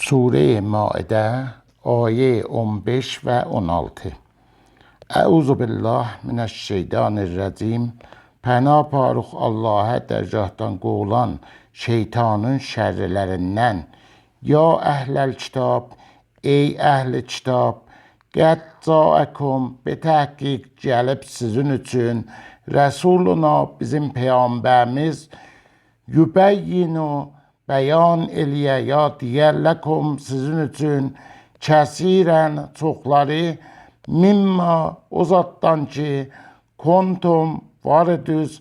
Sure Maide ayه 15 ve 16. Euzubillah mineşşeytanirracim. Pənah parıq Allah'a dərgahdan qovulan şeytanın şərrlərindən. Ya əhləl kitab, ey əhli kitab, qəd caəkum, betəhqiq gəlib sizin üçün, Rəsuluna bizim Peyğəmbərimiz, yübəyyinu, bəyan eləyə ya deyərləkum sizin üçün, kəsirən çoxları, mimma o zatdan ki, kontum var düz,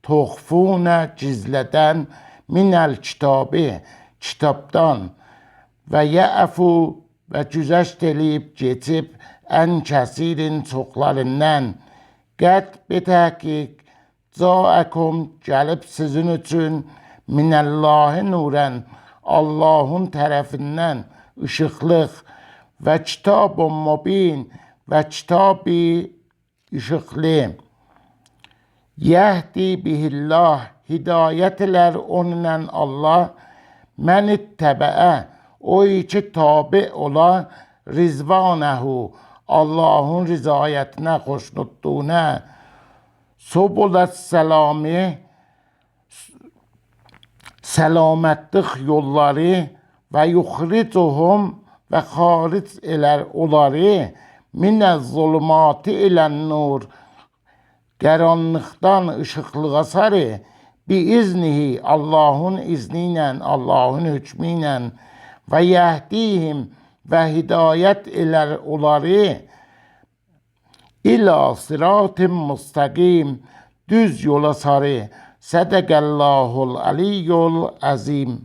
toxfunə gizlədən, minəl kitabı, kitabdan və yəəfu və güzəşt eləyib geçib, ən kəsirin çoxlarından, qəd betəhqiq, caəkum gəlib sizin üçün, minəllahi nurən, Allahın tərəfindən ışıqlıq və kitab-ı mubin və kitab-ı işıqlı. Yəhdi bihillah, hidayət elər onunla Allah, mən ittəbəə, o ki tabi ola, rizvanəhu, Allahın rizayətinə, xoşnutluğuna, subulət səlami, səlamətlik yolları və yuxricuhum və xaric elər onları, minəz zulumati ilən nur, qaranlıqdan ışıqlığa sarı, biiznihi, Allahın izni ilə, Allahın hökmü ilə, və yəhdihim və hidayət elər onları, İlə sıratın müstəqim, düz yola sarı, sədəqəllahul aliyyul əzim.